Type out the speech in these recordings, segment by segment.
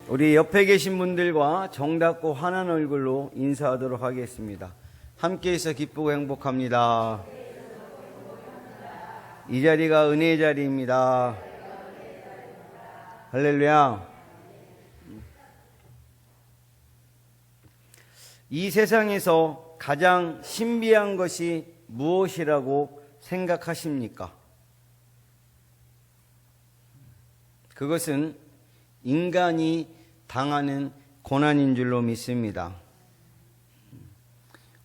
우리 옆에 계신 분들과 정답고 환한 얼굴로 인사하도록 하겠습니다. 함께해서 기쁘고 행복합니다. 이 자리가 은혜의 자리입니다. 할렐루야. 이 세상에서 가장 신비한 것이 무엇이라고 생각하십니까? 그것은 인간이 당하는 고난인 줄로 믿습니다.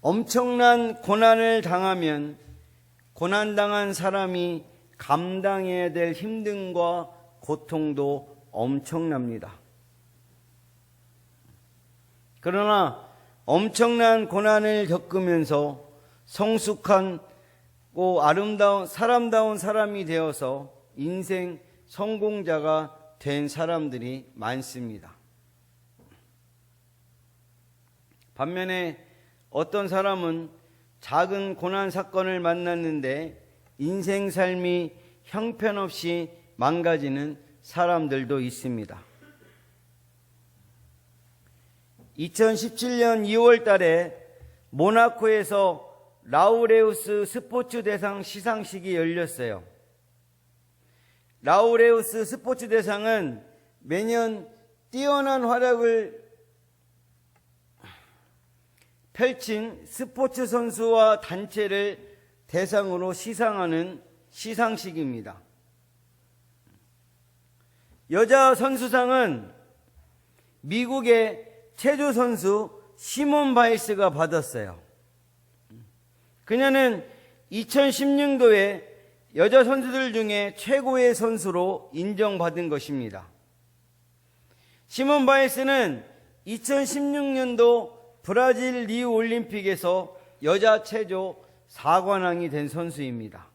엄청난 고난을 당하면 고난당한 사람이 감당해야 될 힘듦과 고통도 엄청납니다. 그러나 엄청난 고난을 겪으면서 성숙하고 아름다운 사람다운 사람이 되어서 인생 성공자가 된 사람들이 많습니다. 반면에 어떤 사람은 작은 고난 사건을 만났는데 인생 삶이 형편없이 망가지는 사람들도 있습니다. 2017년 2월 달에 모나코에서 라우레우스 스포츠 대상 시상식이 열렸어요. 라우레우스 스포츠 대상은 매년 뛰어난 활약을 펼친 스포츠 선수와 단체를 대상으로 시상하는 시상식입니다. 여자 선수상은 미국의 체조 선수 시몬 바일스가 받았어요. 그녀는 2016년도에 여자 선수들 중에 최고의 선수로 인정받은 것입니다. 시몬 바일스는 2016년도 브라질 리우 올림픽에서 여자 체조 4관왕이 된 선수입니다.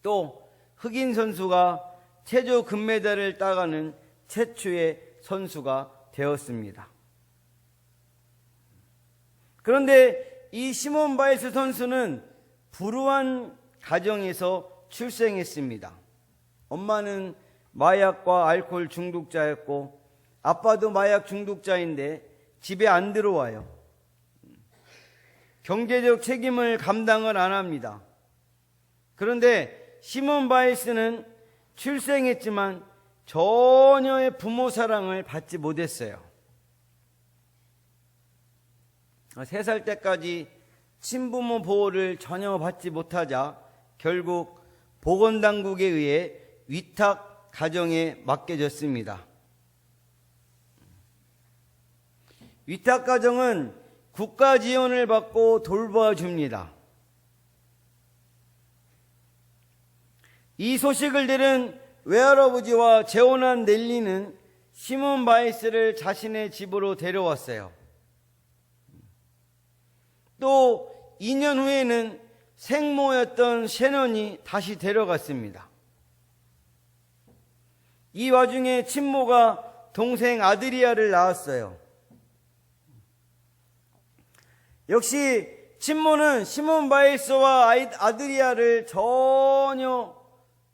또 흑인 선수가 체조 금메달을 따가는 최초의 선수가 되었습니다. 그런데 이 시몬 바일스 선수는 불우한 가정에서 출생했습니다. 엄마는 마약과 알코올 중독자였고 아빠도 마약 중독자인데 집에 안 들어와요. 경제적 책임을 감당을 안 합니다. 그런데 시몬 바일스는 출생했지만 전혀의 부모 사랑을 받지 못했어요. 3살 때까지 친부모 보호를 전혀 받지 못하자 결국 보건당국에 의해 위탁 가정에 맡겨졌습니다. 위탁 가정은 국가 지원을 받고 돌봐줍니다. 이 소식을 들은 외할아버지와 재혼한 넬리는 시몬 바일스를 자신의 집으로 데려왔어요. 또 2년 후에는 생모였던 셰넌이 다시 데려갔습니다. 이 와중에 친모가 동생 아드리아를 낳았어요. 역시 친모는 시몬 바일스와 아드리아를 전혀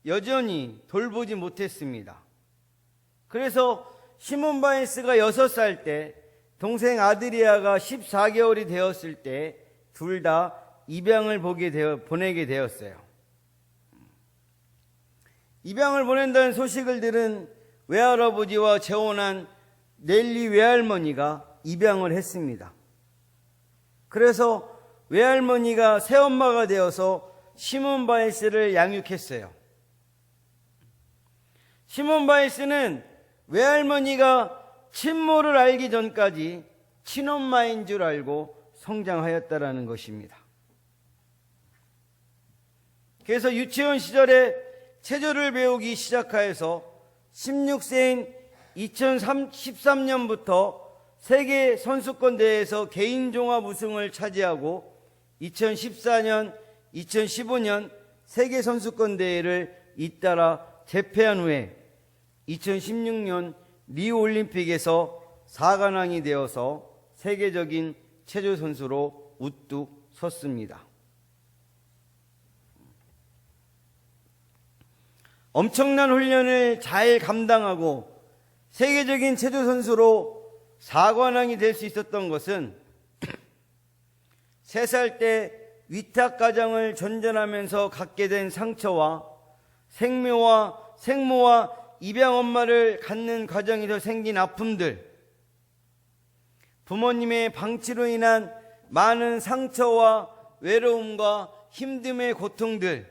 여전히 돌보지 못했습니다. 그래서 시몬 바일스가 6살 때 동생 아드리아가 14개월이 되었을 때 둘 다 입양을 보내게 되었어요. 입양을 보낸다는 소식을 들은 외할아버지와 재혼한 넬리 외할머니가 입양을 했습니다. 그래서 외할머니가 새엄마가 되어서 시몬 바일스를 양육했어요. 시몬 바일스는 외할머니가 친모를 알기 전까지 친엄마인 줄 알고 성장하였다라는 것입니다. 그래서 유치원 시절에 체조를 배우기 시작하여서 16세인 2013년부터 세계 선수권 대회에서 개인 종합 우승을 차지하고 2014년, 2015년 세계 선수권 대회를 잇따라 제패한 후에 2016년 리우 올림픽에서 4관왕이 되어서 세계적인 체조 선수로 우뚝 섰습니다. 엄청난 훈련을 잘 감당하고 세계적인 체조 선수로 사관왕이 될 수 있었던 것은 3살 때 위탁 가정을 전전하면서 갖게 된 상처와 생모와 입양 엄마를 갖는 과정에서 생긴 아픔들, 부모님의 방치로 인한 많은 상처와 외로움과 힘듦의 고통들,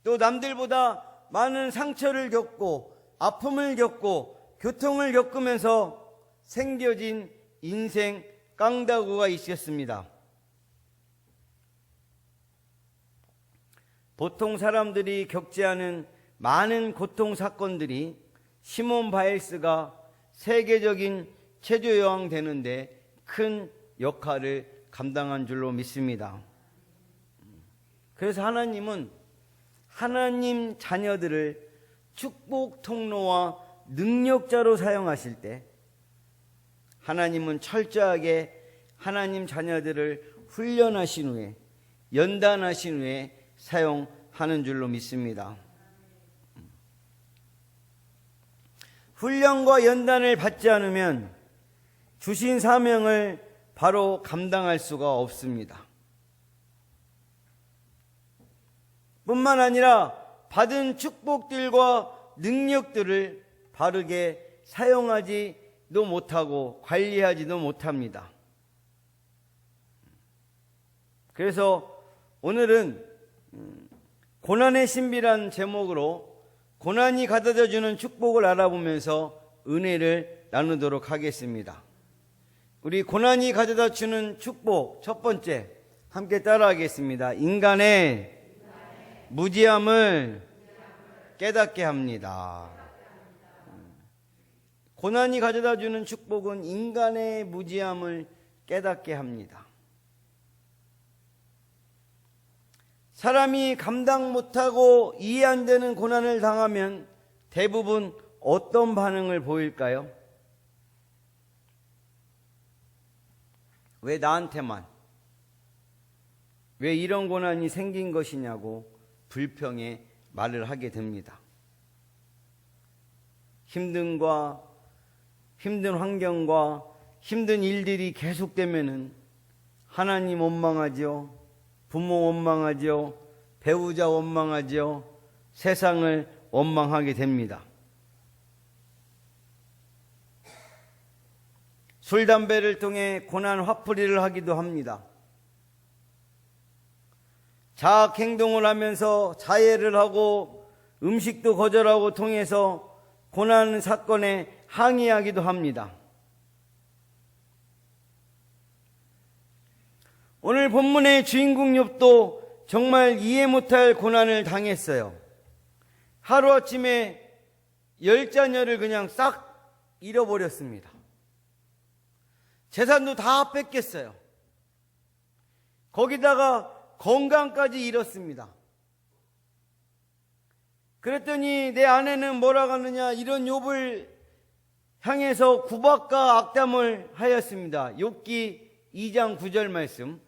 또 남들보다 많은 상처를 겪고 아픔을 겪고 교통을 겪으면서 생겨진 인생 깡다구가 있었습니다. 보통 사람들이 겪지 않은 많은 고통 사건들이 시몬 바일스가 세계적인 체조 여왕 되는데 큰 역할을 감당한 줄로 믿습니다. 그래서 하나님은 하나님 자녀들을 축복 통로와 능력자로 사용하실 때 하나님은 철저하게 하나님 자녀들을 훈련하신 후에 연단하신 후에 사용하는 줄로 믿습니다. 훈련과 연단을 받지 않으면 주신 사명을 바로 감당할 수가 없습니다. 뿐만 아니라 받은 축복들과 능력들을 바르게 사용하지도 못하고 관리하지도 못합니다. 그래서 오늘은 고난의 신비란 제목으로 고난이 가져다 주는 축복을 알아보면서 은혜를 나누도록 하겠습니다. 우리 고난이 가져다 주는 축복 첫 번째 함께 따라하겠습니다. 인간의 무지함을 깨닫게 합니다. 고난이 가져다 주는 축복은 인간의 무지함을 깨닫게 합니다. 사람이 감당 못하고 이해 안 되는 고난을 당하면 대부분 어떤 반응을 보일까요? 왜 나한테만? 왜 이런 고난이 생긴 것이냐고 불평의 말을 하게 됩니다. 힘든 환경과 힘든 일들이 계속되면은 하나님 원망하죠. 부모 원망하죠. 배우자 원망하죠. 세상을 원망하게 됩니다. 술, 담배를 통해 고난 화풀이를 하기도 합니다. 자학 행동을 하면서 자해를 하고 음식도 거절하고 통해서 고난 사건에 항의하기도 합니다. 오늘 본문의 주인공 욥도 정말 이해 못할 고난을 당했어요. 하루아침에 10자녀를 그냥 싹 잃어버렸습니다. 재산도 다 뺏겼어요. 거기다가 건강까지 잃었습니다. 그랬더니 내 아내는 뭐라고 하느냐, 이런 욥을 향해서 구박과 악담을 하였습니다. 욥기 2장 9절 말씀.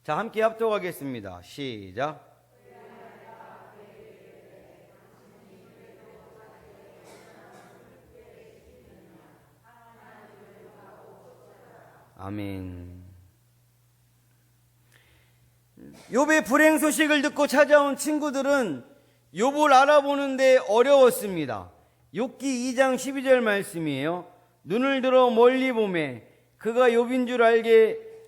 자, 함께 합독하겠습니다. 시작. 아멘. 욥의 불행 소식을 듣고 찾아온 친구들은 욥을 알아보는데 어려웠습니다. 욥기 2장 12절 말씀이에요. 눈을 들어 멀리 보매 그가 욥인 줄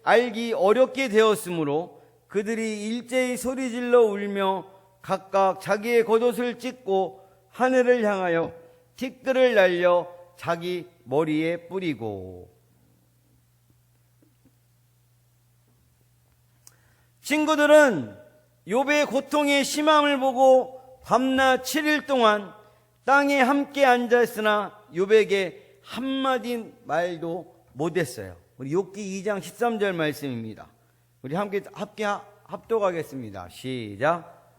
알기 어렵게 되었으므로 그들이 일제히 소리질러 울며 각각 자기의 겉옷을 찢고 하늘을 향하여 티끌을 날려 자기 머리에 뿌리고. 친구들은 욥의 고통의 심함을 보고 밤낮 7일 동안 땅에 함께 앉아있으나 욥에게 한마디 말도 못했어요. 우리 욥기 2장 13절 말씀입니다. 우리 함께 합독하겠습니다. 시작.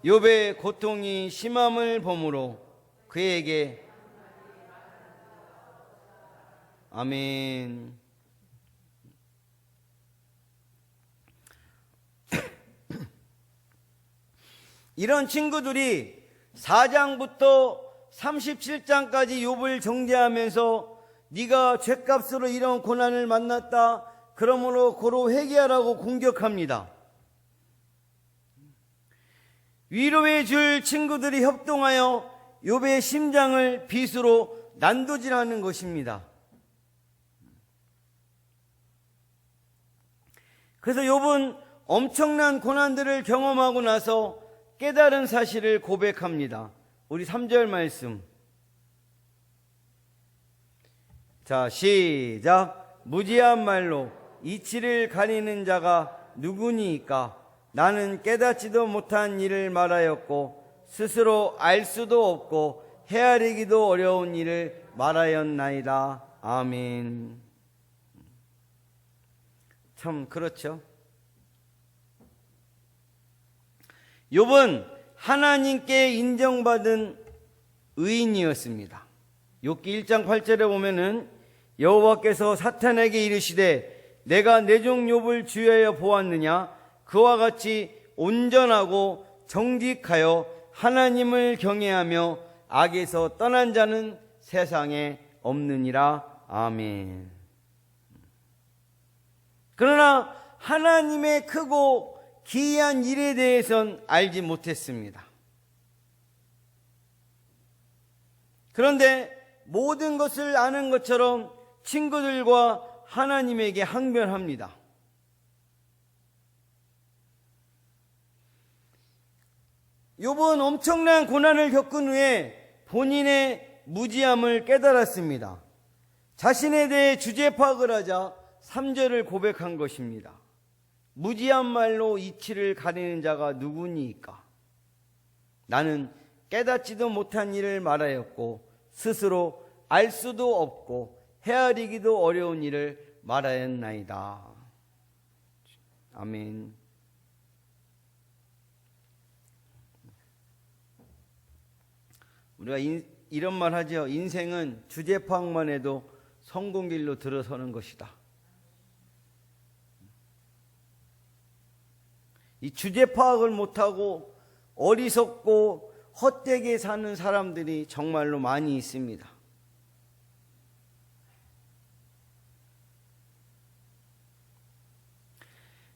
욥의 고통이 심함을 보므로 그에게 아멘. 이런 친구들이 4장부터 37장까지 욥을 정죄하면서 네가 죗값으로 이런 고난을 만났다, 그러므로 고로 회개하라고 공격합니다. 위로해 줄 친구들이 협동하여 욥의 심장을 빗으로 난도질하는 것입니다. 그래서 욥은 엄청난 고난들을 경험하고 나서 깨달은 사실을 고백합니다. 우리 3절 말씀. 자, 시작. 무지한 말로 이치를 가리는 자가 누구니이까? 나는 깨닫지도 못한 일을 말하였고 스스로 알 수도 없고 헤아리기도 어려운 일을 말하였나이다. 아멘. 참 그렇죠. 욥은 하나님께 인정받은 의인이었습니다. 욥기 1장 8절에 보면은 여호와께서 사탄에게 이르시되 내가 내 종 욥을 주의하여 보았느냐? 그와 같이 온전하고 정직하여 하나님을 경외하며 악에서 떠난 자는 세상에 없느니라. 아멘. 그러나 하나님의 크고 기이한 일에 대해선 알지 못했습니다. 그런데 모든 것을 아는 것처럼 친구들과 하나님에게 항변합니다. 욥은 엄청난 고난을 겪은 후에 본인의 무지함을 깨달았습니다. 자신에 대해 주제 파악을 하자 3절을 고백한 것입니다. 무지한 말로 이치를 가리는 자가 누구니까? 나는 깨닫지도 못한 일을 말하였고 스스로 알 수도 없고 헤아리기도 어려운 일을 말하였나이다. 아멘. 우리가 이런 말 하죠. 인생은 주제 파악만 해도 성공길로 들어서는 것이다. 이 주제 파악을 못하고 어리석고 헛되게 사는 사람들이 정말로 많이 있습니다.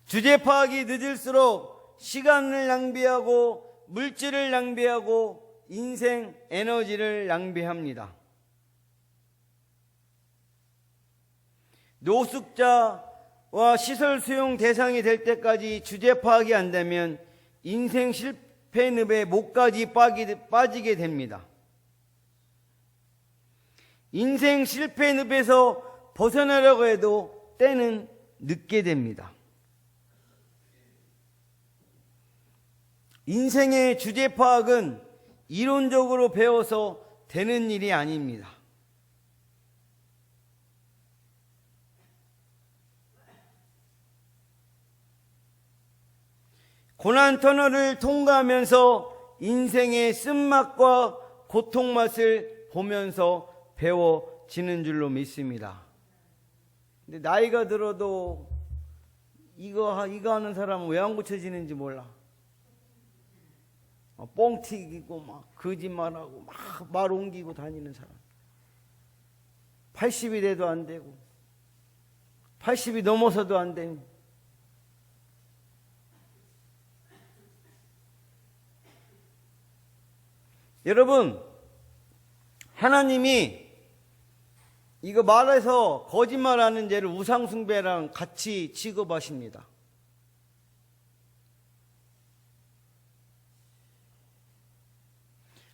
주제 파악이 늦을수록 시간을 낭비하고 물질을 낭비하고 인생 에너지를 낭비합니다. 노숙자와 시설 수용 대상이 될 때까지 주제 파악이 안 되면 인생 실패 늪에 목까지 빠지게 됩니다. 인생 실패 늪에서 벗어나려고 해도 때는 늦게 됩니다. 인생의 주제 파악은 이론적으로 배워서 되는 일이 아닙니다. 고난 터널을 통과하면서 인생의 쓴맛과 고통맛을 보면서 배워지는 줄로 믿습니다. 근데 나이가 들어도 이거 하는 사람은 왜 안 고쳐지는지 몰라. 뻥 튀기고 막 거짓말하고 막 말 옮기고 다니는 사람. 80이 돼도 안 되고 80이 넘어서도 안 되고. 여러분, 하나님이 이거 말해서 거짓말하는 죄를 우상숭배랑 같이 취급하십니다.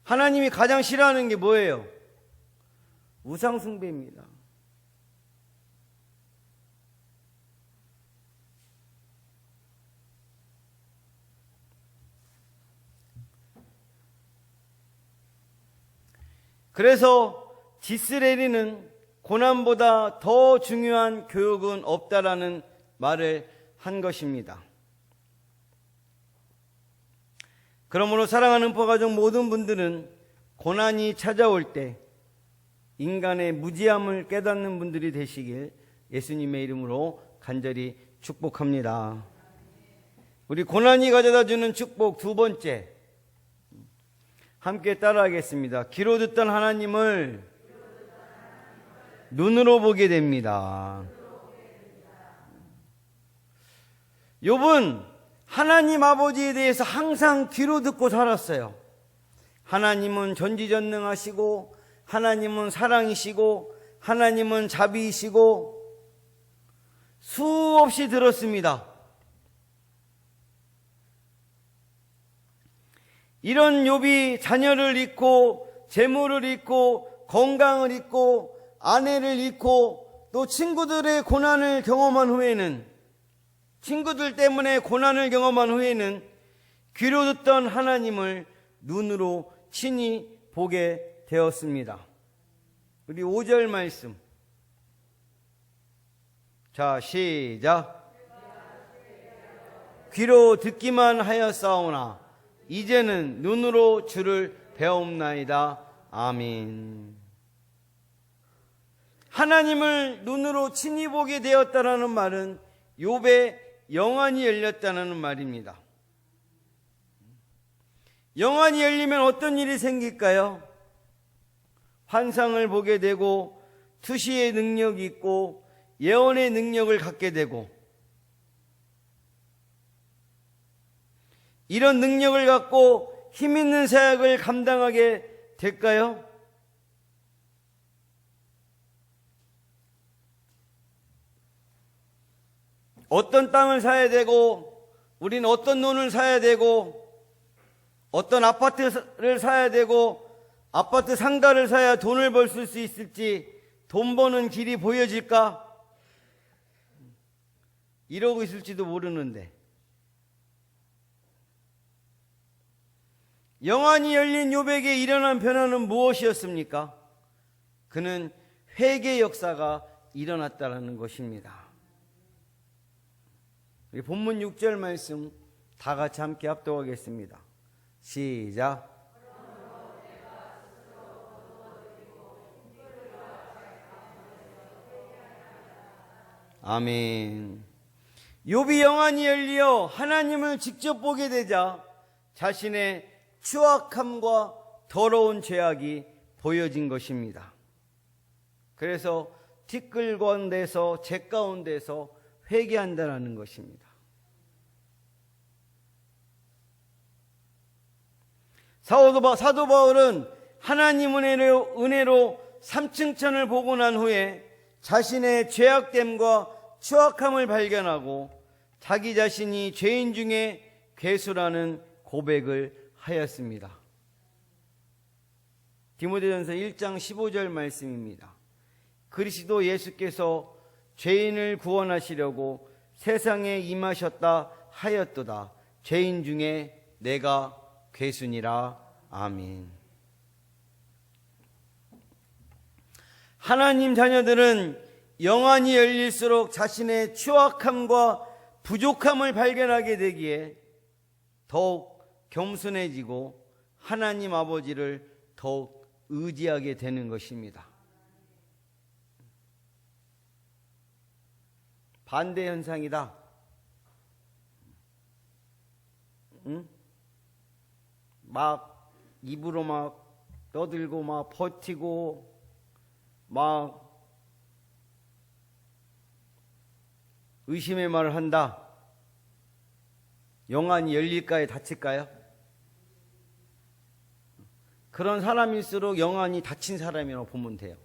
하나님이 가장 싫어하는 게 뭐예요? 우상숭배입니다. 그래서 지스레리는 고난보다 더 중요한 교육은 없다라는 말을 한 것입니다. 그러므로 사랑하는 포가족 모든 분들은 고난이 찾아올 때 인간의 무지함을 깨닫는 분들이 되시길 예수님의 이름으로 간절히 축복합니다. 우리 고난이 가져다 주는 축복 두 번째, 함께 따라하겠습니다. 귀로 듣던 하나님을 눈으로 보게 됩니다. 욥은 하나님 아버지에 대해서 항상 귀로 듣고 살았어요. 하나님은 전지전능하시고, 하나님은 사랑이시고, 하나님은 자비이시고, 수없이 들었습니다. 이런 욥이 자녀를 잃고, 재물을 잃고, 건강을 잃고, 아내를 잃고, 또 친구들의 고난을 경험한 후에는, 친구들 때문에 고난을 경험한 후에는 귀로 듣던 하나님을 눈으로 친히 보게 되었습니다. 우리 5절 말씀. 자, 시작. 귀로 듣기만 하였사오나 이제는 눈으로 주를 배옵나이다. 아멘. 하나님을 눈으로 친히 보게 되었다라는 말은 욥의 영안이 열렸다는 말입니다. 영안이 열리면 어떤 일이 생길까요? 환상을 보게 되고, 투시의 능력이 있고, 예언의 능력을 갖게 되고, 이런 능력을 갖고 힘 있는 사역을 감당하게 될까요? 어떤 땅을 사야 되고, 우리는 어떤 논을 사야 되고, 어떤 아파트를 사야 되고, 아파트 상가를 사야 돈을 벌 수 있을지, 돈 버는 길이 보여질까? 이러고 있을지도 모르는데, 영안이 열린 욥에게 일어난 변화는 무엇이었습니까? 그는 회개 역사가 일어났다는 것입니다. 우리 본문 6절 말씀 다 같이 함께 합독하겠습니다. 시작. 아멘. 욥이 영안이 열리어 하나님을 직접 보게 되자 자신의 추악함과 더러운 죄악이 보여진 것입니다. 그래서 티끌건데서 제 가운데서 회개한다는 것입니다. 사도 바울은 하나님 은혜로 삼층천을 보고 난 후에 자신의 죄악됨과 추악함을 발견하고 자기 자신이 죄인 중에 괴수라는 고백을 하였습니다. 디모데전서 1장 15절 말씀입니다. 그리스도 예수께서 죄인을 구원하시려고 세상에 임하셨다 하였도다. 죄인 중에 내가 괴수니라. 아멘. 하나님 자녀들은 영안이 열릴수록 자신의 추악함과 부족함을 발견하게 되기에 더욱 겸손해지고 하나님 아버지를 더욱 의지하게 되는 것입니다. 반대 현상이다. 응? 막 입으로 막 떠들고 막 버티고 막 의심의 말을 한다. 영안이 열릴까요? 닫힐까요? 그런 사람일수록 영안이 닫힌 사람이라고 보면 돼요.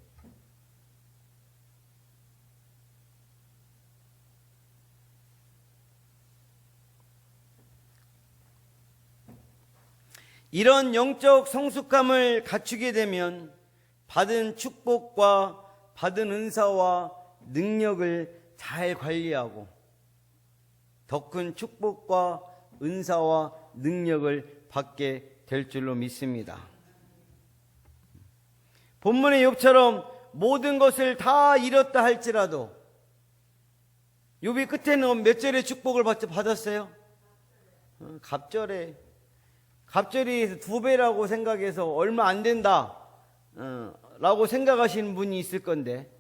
이런 영적 성숙감을 갖추게 되면 받은 축복과 받은 은사와 능력을 잘 관리하고 더 큰 축복과 은사와 능력을 받게 될 줄로 믿습니다. 본문의 욥처럼 모든 것을 다 잃었다 할지라도 욥이 끝에는 몇 절의 축복을 받았어요? 갑절에 갑절이 2배라고 생각해서 얼마 안 된다 라고 생각하시는 분이 있을 건데,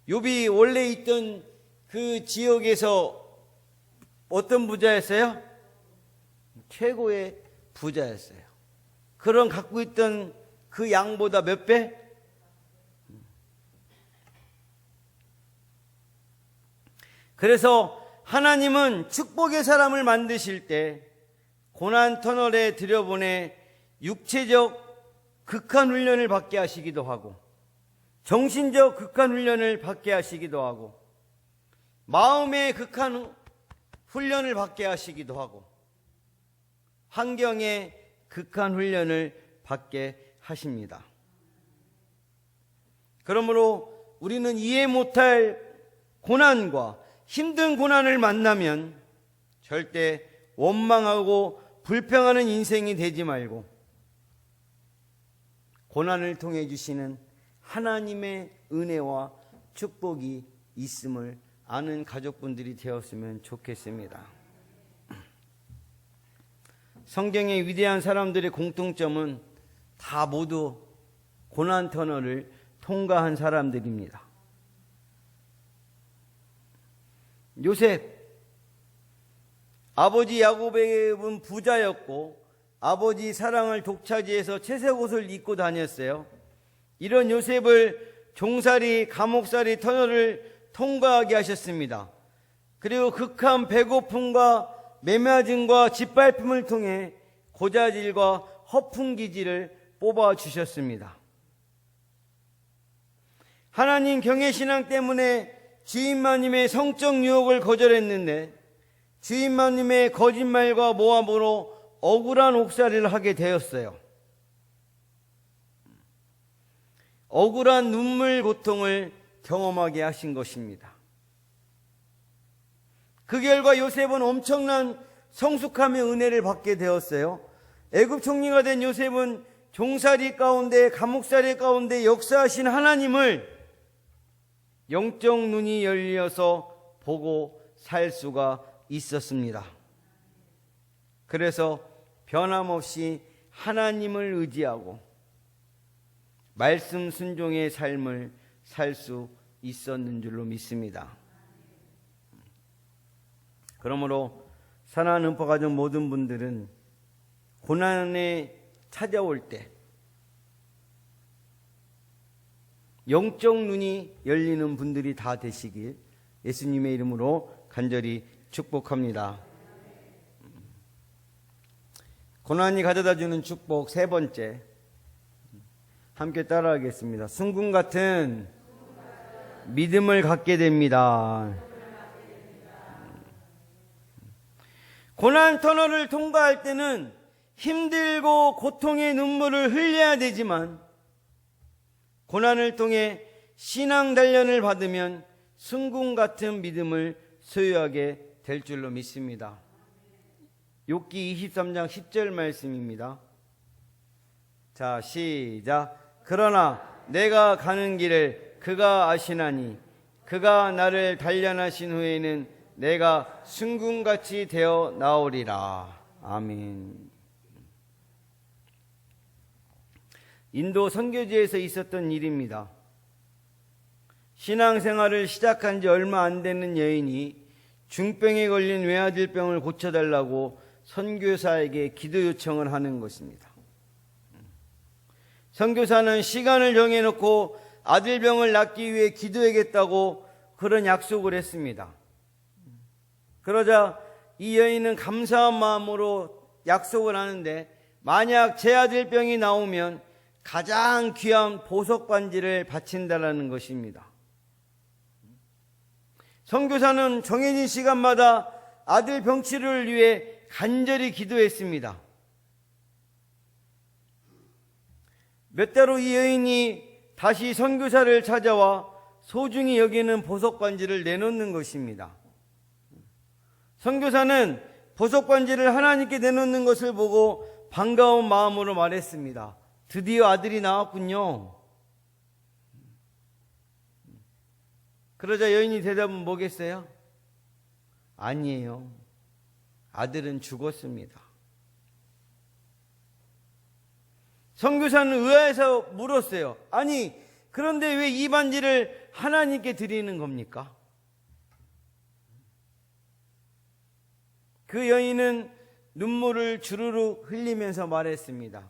욥이 원래 있던 그 지역에서 어떤 부자였어요? 최고의 부자였어요. 그런 갖고 있던 그 양보다 몇 배? 그래서 하나님은 축복의 사람을 만드실 때 고난 터널에 들여보내 육체적 극한 훈련을 받게 하시기도 하고, 정신적 극한 훈련을 받게 하시기도 하고, 마음의 극한 훈련을 받게 하시기도 하고, 환경의 극한 훈련을 받게 하십니다. 그러므로 우리는 이해 못할 고난과 힘든 고난을 만나면 절대 원망하고 불평하는 인생이 되지 말고, 고난을 통해 주시는 하나님의 은혜와 축복이 있음을 아는 가족분들이 되었으면 좋겠습니다. 성경의 위대한 사람들의 공통점은 다 모두 고난 터널을 통과한 사람들입니다. 요셉, 아버지 야곱은 부자였고 아버지 사랑을 독차지해서 채색 옷을 입고 다녔어요. 이런 요셉을 종살이, 감옥살이 터널을 통과하게 하셨습니다. 그리고 극한 배고픔과 매맞음과 짓밟힘을 통해 고자질과 허풍기질을 뽑아주셨습니다. 하나님 경외신앙 때문에 주인마님의 성적 유혹을 거절했는데 주인마님의 거짓말과 모함으로 억울한 옥살이를 하게 되었어요. 억울한 눈물 고통을 경험하게 하신 것입니다. 그 결과 요셉은 엄청난 성숙함의 은혜를 받게 되었어요. 애굽 총리가 된 요셉은 종살이 가운데, 감옥살이 가운데 역사하신 하나님을 영적 눈이 열려서 보고 살 수가 있었습니다. 그래서 변함없이 하나님을 의지하고 말씀 순종의 삶을 살 수 있었는 줄로 믿습니다. 그러므로 사랑하는 음포가족 모든 분들은 고난에 찾아올 때 영적 눈이 열리는 분들이 다 되시길 예수님의 이름으로 간절히 축복합니다. 고난이 가져다주는 축복 세 번째, 함께 따라하겠습니다. 순금 같은 믿음을 갖게 됩니다. 고난 터널을 통과할 때는 힘들고 고통의 눈물을 흘려야 되지만 고난을 통해 신앙 단련을 받으면 순금 같은 믿음을 소유하게 될 줄로 믿습니다. 욥기 23장 10절 말씀입니다. 자, 시작. 그러나 내가 가는 길을 그가 아시나니 그가 나를 단련하신 후에는 내가 순금같이 되어 나오리라. 아멘. 인도 선교지에서 있었던 일입니다. 신앙생활을 시작한 지 얼마 안 되는 여인이 중병에 걸린 외아들병을 고쳐달라고 선교사에게 기도 요청을 하는 것입니다. 선교사는 시간을 정해놓고 아들병을 낫기 위해 기도하겠다고 그런 약속을 했습니다. 그러자 이 여인은 감사한 마음으로 약속을 하는데, 만약 제 아들병이 나오면 가장 귀한 보석 반지를 바친다라는 것입니다. 선교사는 정해진 시간마다 아들 병치료를 위해 간절히 기도했습니다. 몇 달 후 이 여인이 다시 선교사를 찾아와 소중히 여기는 보석 반지를 내놓는 것입니다. 선교사는 보석 반지를 하나님께 내놓는 것을 보고 반가운 마음으로 말했습니다. 드디어 아들이 나왔군요. 그러자 여인이 대답은 뭐겠어요? 아니에요. 아들은 죽었습니다. 선교사는 의아해서 물었어요. 아니, 그런데 왜 이 반지를 하나님께 드리는 겁니까? 그 여인은 눈물을 주르륵 흘리면서 말했습니다.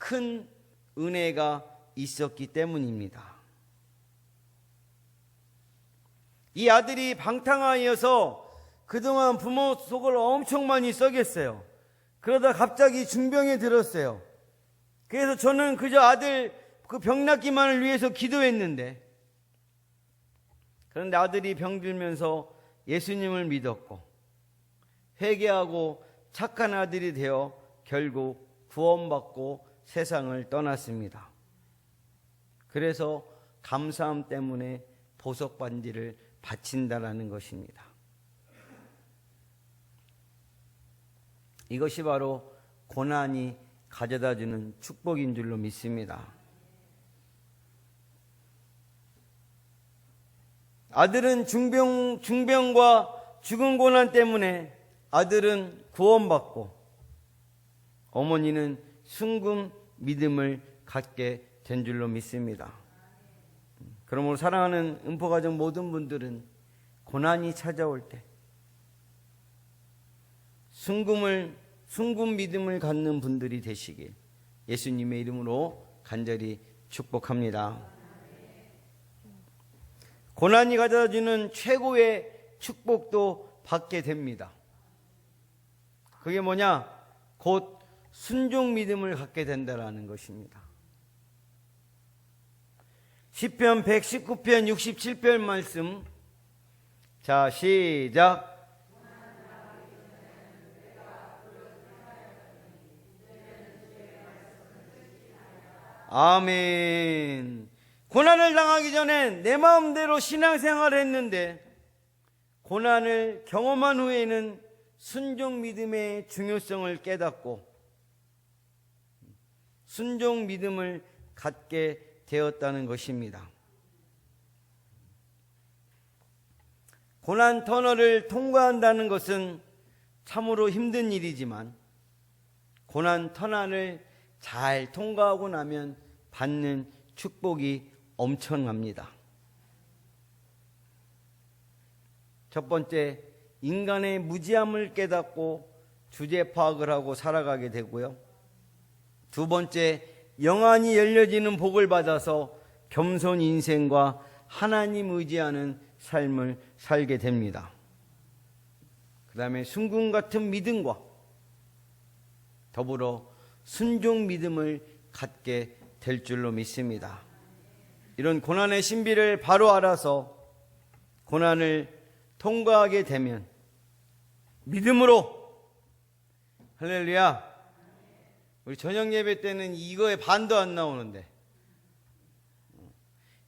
큰 은혜가 있었기 때문입니다. 이 아들이 방탕아이여서 그동안 부모 속을 엄청 많이 썩였어요. 그러다 갑자기 중병에 들었어요. 그래서 저는 그저 아들 그 병 낫기만을 위해서 기도했는데, 그런데 아들이 병들면서 예수님을 믿었고 회개하고 착한 아들이 되어 결국 구원받고 세상을 떠났습니다. 그래서 감사함 때문에 보석 반지를 바친다라는 것입니다. 이것이 바로 고난이 가져다주는 축복인 줄로 믿습니다. 아들은 중병과 죽은 고난 때문에 아들은 구원받고 어머니는 순금 믿음을 갖게 된 줄로 믿습니다. 그러므로 사랑하는 음포가족 모든 분들은 고난이 찾아올 때 순금 믿음을 갖는 분들이 되시길 예수님의 이름으로 간절히 축복합니다. 고난이 가져다주는 최고의 축복도 받게 됩니다. 그게 뭐냐? 곧 순종 믿음을 갖게 된다라는 것입니다. 시편 119편 67편 말씀, 자 시작. 아멘. 고난을 당하기 전에 내 마음대로 신앙생활을 했는데 고난을 경험한 후에는 순종 믿음의 중요성을 깨닫고 순종 믿음을 갖게 되었다는 것입니다. 고난 터널을 통과한다는 것은 참으로 힘든 일이지만 고난 터널을 잘 통과하고 나면 받는 축복이 엄청납니다. 첫 번째, 인간의 무지함을 깨닫고 주제 파악을 하고 살아가게 되고요. 두 번째, 영안이 열려지는 복을 받아서 겸손 인생과 하나님 의지하는 삶을 살게 됩니다. 그 다음에 순금 같은 믿음과 더불어 순종 믿음을 갖게 될 줄로 믿습니다. 이런 고난의 신비를 바로 알아서 고난을 통과하게 되면 믿음으로, 할렐루야, 우리 저녁 예배 때는 이거에 반도 안 나오는데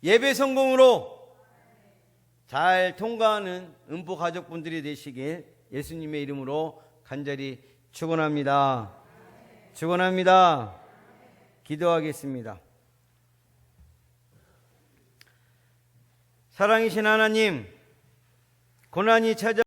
예배 성공으로 잘 통과하는 음포 가족분들이 되시길 예수님의 이름으로 간절히 축원합니다. 축원합니다. 기도하겠습니다. 사랑이신 하나님, 고난이 찾아